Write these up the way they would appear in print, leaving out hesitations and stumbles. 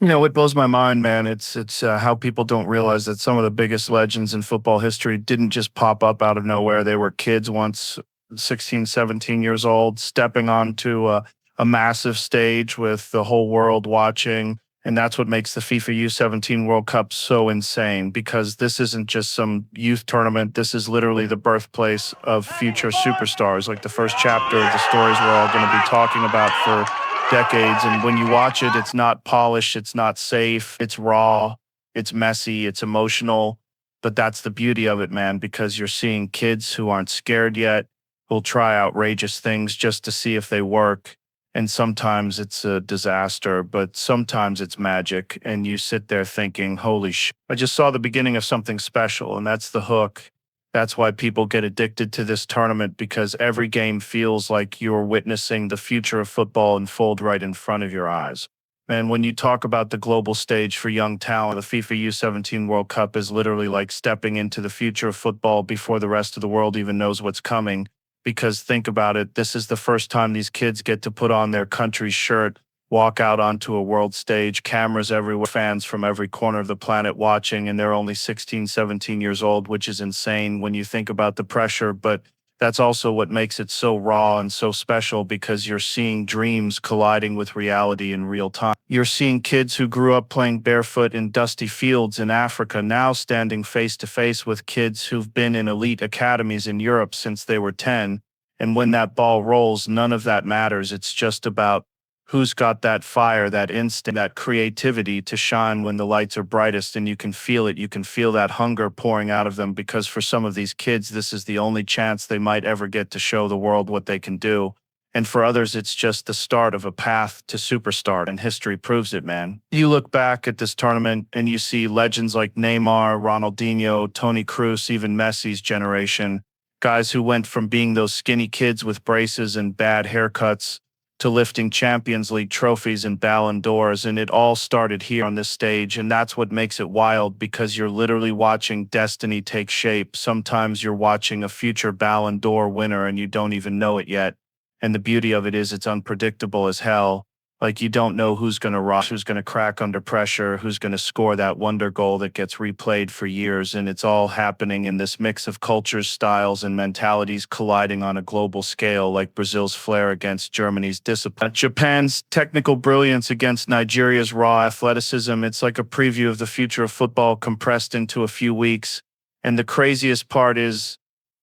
What blows my mind, man, it's how people don't realize that some of the biggest legends in football history didn't just pop up out of nowhere. They were kids once, 16, 17 years old, stepping onto a massive stage with the whole world watching. And that's what makes the FIFA U-17 World Cup so insane because this isn't just some youth tournament. This is literally the birthplace of future superstars, like the first chapter of the stories we're all going to be talking about for decades. And when you watch it, it's not polished, it's not safe, it's raw, it's messy, it's emotional. But that's the beauty of it, man, because you're seeing kids who aren't scared yet, who'll try outrageous things just to see if they work. And sometimes it's a disaster, but sometimes it's magic. And you sit there thinking, holy shit, I just saw the beginning of something special. And that's the hook. That's why people get addicted to this tournament because every game feels like you're witnessing the future of football unfold right in front of your eyes. And when you talk about the global stage for young talent, the FIFA U-17 World Cup is literally like stepping into the future of football before the rest of the world even knows what's coming. Because think about it, this is the first time these kids get to put on their country's shirt, walk out onto a world stage, cameras everywhere, fans from every corner of the planet watching, and they're only 16, 17 years old, which is insane when you think about the pressure. But that's also what makes it so raw and so special because you're seeing dreams colliding with reality in real time. You're seeing kids who grew up playing barefoot in dusty fields in Africa now standing face to face with kids who've been in elite academies in Europe since they were 10. And when that ball rolls, none of that matters. It's just about who's got that fire, that instinct, that creativity to shine when the lights are brightest, and you can feel it. You can feel that hunger pouring out of them because for some of these kids, this is the only chance they might ever get to show the world what they can do. And for others, it's just the start of a path to superstar, and history proves it, man. You look back at this tournament and you see legends like Neymar, Ronaldinho, Toni Kroos, even Messi's generation, guys who went from being those skinny kids with braces and bad haircuts to lifting Champions League trophies and Ballon d'Ors, and it all started here on this stage, and that's what makes it wild because you're literally watching destiny take shape. Sometimes you're watching a future Ballon d'Or winner and you don't even know it yet. And the beauty of it is it's unpredictable as hell. Like you don't know who's going to rush, who's going to crack under pressure, who's going to score that wonder goal that gets replayed for years. And it's all happening in this mix of cultures, styles, and mentalities colliding on a global scale, like Brazil's flair against Germany's discipline, Japan's technical brilliance against Nigeria's raw athleticism. It's like a preview of the future of football compressed into a few weeks. And the craziest part is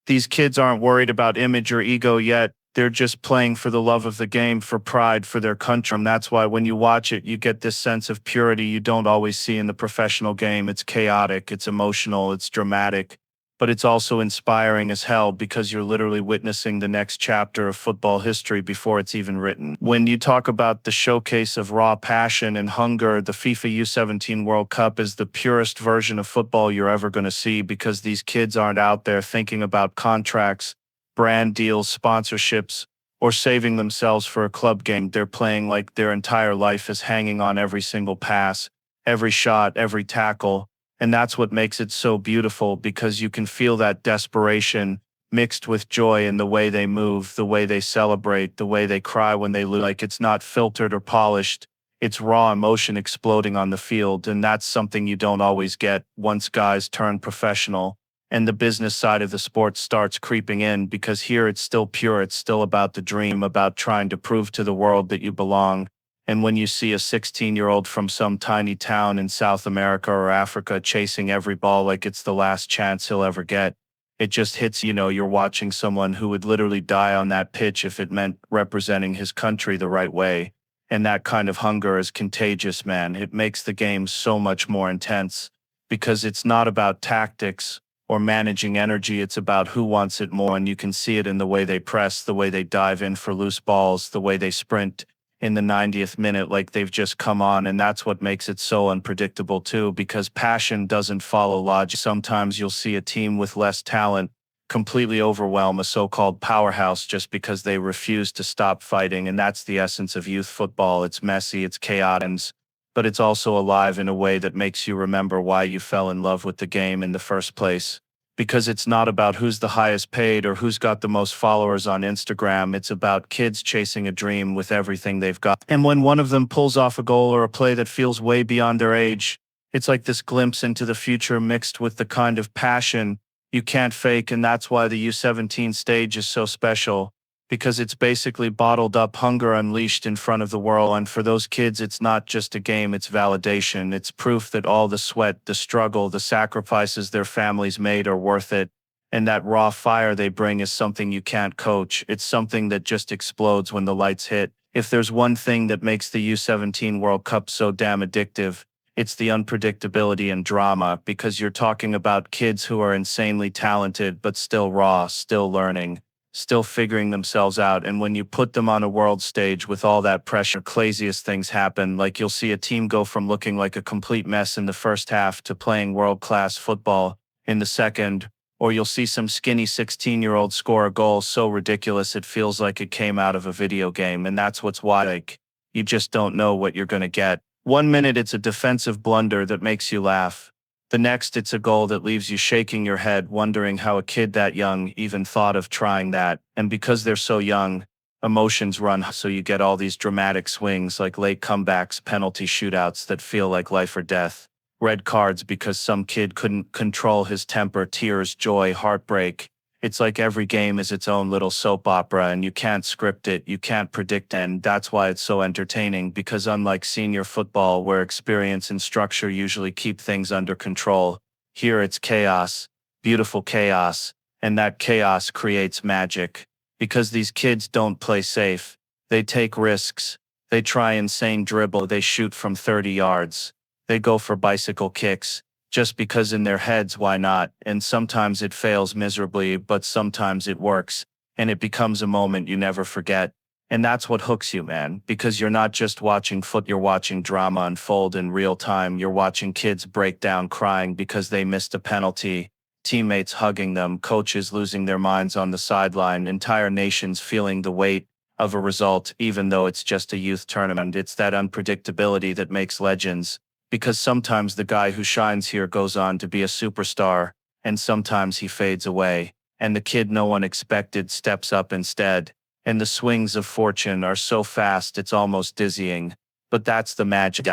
these kids aren't worried about image or ego yet. They're just playing for the love of the game, for pride, for their country. And that's why when you watch it, you get this sense of purity you don't always see in the professional game. It's chaotic, it's emotional, it's dramatic, but it's also inspiring as hell because you're literally witnessing the next chapter of football history before it's even written. When you talk about the showcase of raw passion and hunger, the FIFA U-17 World Cup is the purest version of football you're ever going to see because these kids aren't out there thinking about contracts, brand deals, sponsorships, or saving themselves for a club game. They're playing like their entire life is hanging on every single pass, every shot, every tackle. And that's what makes it so beautiful because you can feel that desperation mixed with joy in the way they move, the way they celebrate, the way they cry when they lose. Like it's not filtered or polished. It's raw emotion exploding on the field. And that's something you don't always get once guys turn professional and the business side of the sport starts creeping in because here it's still pure. It's still about the dream, about trying to prove to the world that you belong. And when you see a 16-year-old from some tiny town in South America or Africa chasing every ball like it's the last chance he'll ever get, it just hits, you're watching someone who would literally die on that pitch if it meant representing his country the right way. And that kind of hunger is contagious, man. It makes the game so much more intense because it's not about tactics or managing energy, it's about who wants it more, and you can see it in the way they press, the way they dive in for loose balls, the way they sprint in the 90th minute like they've just come on, and that's what makes it so unpredictable too, because passion doesn't follow logic. Sometimes you'll see a team with less talent completely overwhelm a so-called powerhouse just because they refuse to stop fighting, and that's the essence of youth football. It's messy, it's chaotic, but it's also alive in a way that makes you remember why you fell in love with the game in the first place. because it's not about who's the highest paid or who's got the most followers on Instagram. It's about kids chasing a dream with everything they've got. And when one of them pulls off a goal or a play that feels way beyond their age, it's like this glimpse into the future mixed with the kind of passion you can't fake. And that's why the U-17 stage is so special, because it's basically bottled up hunger unleashed in front of the world. And for those kids, it's not just a game, it's validation. It's proof that all the sweat, the struggle, the sacrifices their families made are worth it. And that raw fire they bring is something you can't coach. It's something that just explodes when the lights hit. If there's one thing that makes the U-17 World Cup so damn addictive, it's the unpredictability and drama, because you're talking about kids who are insanely talented, but still raw, still learning, still figuring themselves out. And when you put them on a world stage with all that pressure, craziest things happen. Like you'll see a team go from looking like a complete mess in the first half to playing world-class football in the second, or you'll see some skinny 16-year-old score a goal so ridiculous it feels like it came out of a video game. And that's what's why, like, you just don't know what you're going to get. One minute it's a defensive blunder that makes you laugh. The next it's a goal that leaves you shaking your head, wondering how a kid that young even thought of trying that. And because they're so young, emotions run, so you get all these dramatic swings like late comebacks, penalty shootouts that feel like life or death, red cards because some kid couldn't control his temper, tears, joy, heartbreak. It's like every game is its own little soap opera, and you can't script it, you can't predict it. And that's why it's so entertaining, because unlike senior football, where experience and structure usually keep things under control, here it's chaos, beautiful chaos, and that chaos creates magic. Because these kids don't play safe, they take risks, they try insane dribble, they shoot from 30 yards, they go for bicycle kicks, just because in their heads, why not? And sometimes it fails miserably, but sometimes it works, and it becomes a moment you never forget. And that's what hooks you, man, because you're not just watching you're watching drama unfold in real time. You're watching kids break down crying because they missed a penalty, teammates hugging them, coaches losing their minds on the sideline, entire nations feeling the weight of a result, even though it's just a youth tournament. It's that unpredictability that makes legends. Because sometimes the guy who shines here goes on to be a superstar, and sometimes he fades away, and the kid no one expected steps up instead. And the swings of fortune are so fast it's almost dizzying. But that's the magic.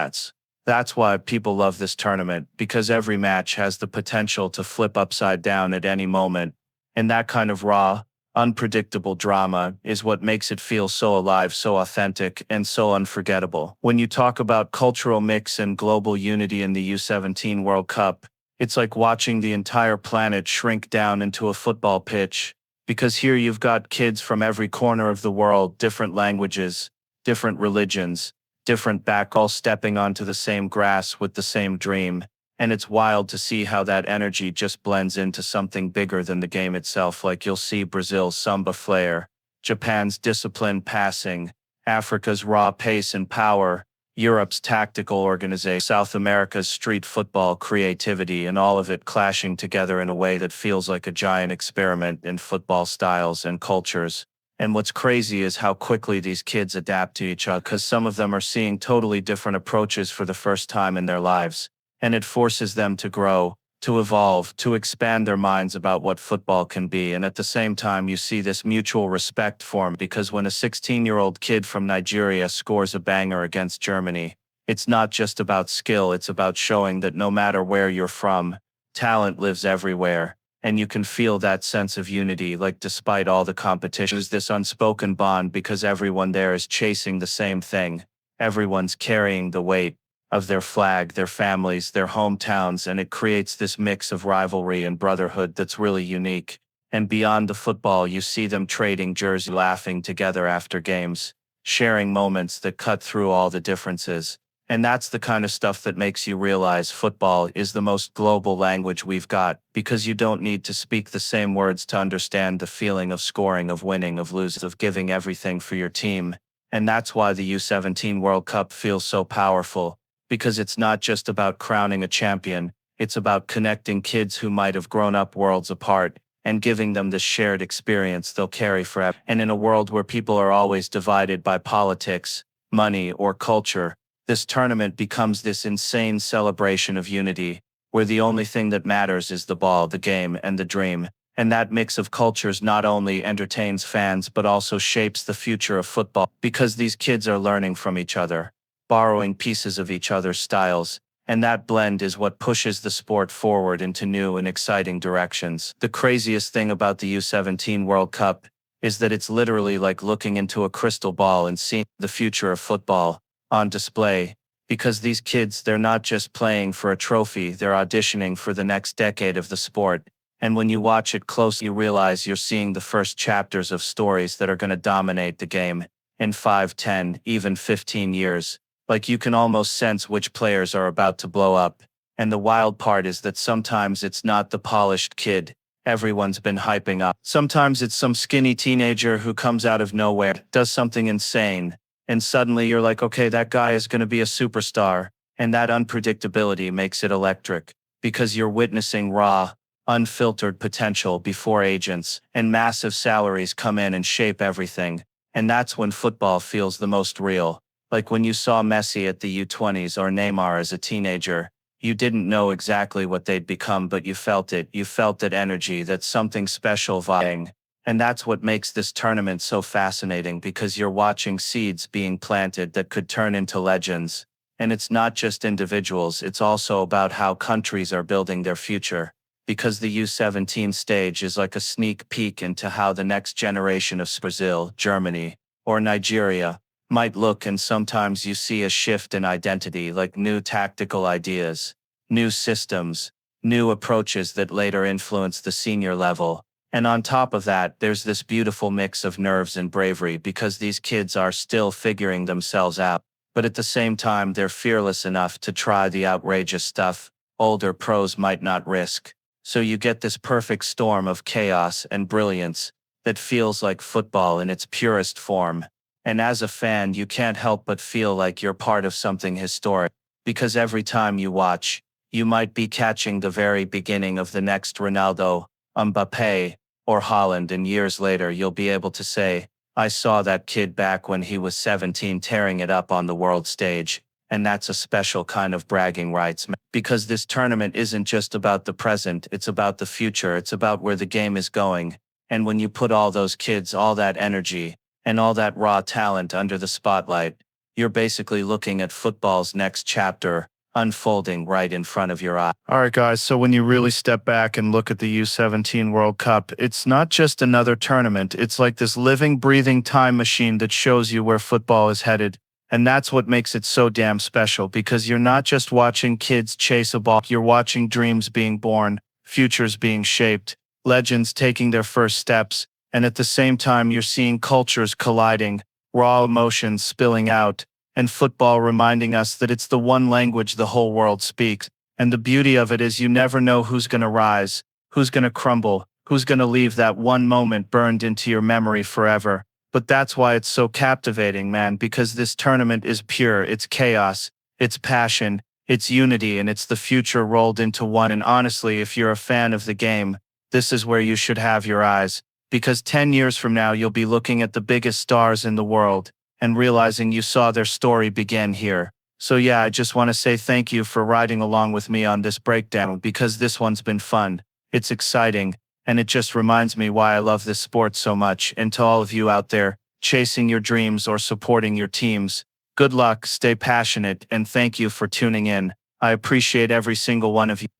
That's why people love this tournament, because every match has the potential to flip upside down at any moment. And that kind of raw, unpredictable drama is what makes it feel so alive, so authentic, and so unforgettable. When you talk about cultural mix and global unity in the U-17 World Cup, it's like watching the entire planet shrink down into a football pitch, because here you've got kids from every corner of the world, different languages, different religions, different all stepping onto the same grass with the same dream. And it's wild to see how that energy just blends into something bigger than the game itself. Like you'll see Brazil's samba flair, Japan's disciplined passing, Africa's raw pace and power, Europe's tactical organization, South America's street football creativity, and all of it clashing together in a way that feels like a giant experiment in football styles and cultures. And what's crazy is how quickly these kids adapt to each other, because some of them are seeing totally different approaches for the first time in their lives. And it forces them to grow, to evolve, to expand their minds about what football can be. And at the same time, you see this mutual respect form, because when a 16-year-old kid from Nigeria scores a banger against Germany, it's not just about skill, it's about showing that no matter where you're from, talent lives everywhere. And you can feel that sense of unity, like despite all the competition, there's this unspoken bond, because everyone there is chasing the same thing. Everyone's carrying the weight of their flag, their families, their hometowns, and it creates this mix of rivalry and brotherhood that's really unique. And beyond the football, you see them trading jerseys, laughing together after games, sharing moments that cut through all the differences. And that's the kind of stuff that makes you realize football is the most global language we've got, because you don't need to speak the same words to understand the feeling of scoring, of winning, of losing, of giving everything for your team. And that's why the U-17 World Cup feels so powerful. Because it's not just about crowning a champion, it's about connecting kids who might have grown up worlds apart and giving them this shared experience they'll carry forever. And in a world where people are always divided by politics, money, or culture, this tournament becomes this insane celebration of unity, where the only thing that matters is the ball, the game, and the dream. And that mix of cultures not only entertains fans but also shapes the future of football because these kids are learning from each other, borrowing pieces of each other's styles, and that blend is what pushes the sport forward into new and exciting directions. The craziest thing about the U-17 World Cup is that it's literally like looking into a crystal ball and seeing the future of football on display. Because these kids, they're not just playing for a trophy, they're auditioning for the next decade of the sport. And when you watch it closely, you realize you're seeing the first chapters of stories that are going to dominate the game in 5, 10, even 15 years. Like you can almost sense which players are about to blow up. And the wild part is that sometimes it's not the polished kid everyone's been hyping up. Sometimes it's some skinny teenager who comes out of nowhere, does something insane, and suddenly you're like, okay, that guy is going to be a superstar. And that unpredictability makes it electric because you're witnessing raw, unfiltered potential before agents and massive salaries come in and shape everything. And that's when football feels the most real. Like when you saw Messi at the U20s or Neymar as a teenager, you didn't know exactly what they'd become, but you felt it. You felt that energy, that something special vying. And that's what makes this tournament so fascinating because you're watching seeds being planted that could turn into legends. And it's not just individuals, it's also about how countries are building their future. Because the U-17 stage is like a sneak peek into how the next generation of Brazil, Germany, or Nigeria might look, and sometimes you see a shift in identity, like new tactical ideas, new systems, new approaches that later influence the senior level. And on top of that, there's this beautiful mix of nerves and bravery because these kids are still figuring themselves out. But at the same time, they're fearless enough to try the outrageous stuff older pros might not risk. So you get this perfect storm of chaos and brilliance that feels like football in its purest form. And as a fan, you can't help but feel like you're part of something historic, because every time you watch, you might be catching the very beginning of the next Ronaldo, Mbappé, or Haaland, and years later you'll be able to say, I saw that kid back when he was 17 tearing it up on the world stage. And that's a special kind of bragging rights, because this tournament isn't just about the present, it's about the future, it's about where the game is going. And when you put all those kids, all that energy, and all that raw talent under the spotlight, you're basically looking at football's next chapter unfolding right in front of your eye. All right, guys, so when you really step back and look at the U-17 World Cup, it's not just another tournament. It's like this living, breathing time machine that shows you where football is headed. And that's what makes it so damn special, because you're not just watching kids chase a ball, you're watching dreams being born, futures being shaped, legends taking their first steps, and at the same time you're seeing cultures colliding, raw emotions spilling out, and football reminding us that it's the one language the whole world speaks. And the beauty of it is you never know who's going to rise, who's going to crumble, who's going to leave that one moment burned into your memory forever. But that's why it's so captivating, man, because this tournament is pure, it's chaos, it's passion, it's unity, and it's the future rolled into one. And honestly, if you're a fan of the game, this is where you should have your eyes, because 10 years from now, you'll be looking at the biggest stars in the world and realizing you saw their story begin here. So yeah, I just want to say thank you for riding along with me on this breakdown, because this one's been fun, it's exciting, and it just reminds me why I love this sport so much. And to all of you out there, chasing your dreams or supporting your teams, good luck, stay passionate, and thank you for tuning in. I appreciate every single one of you.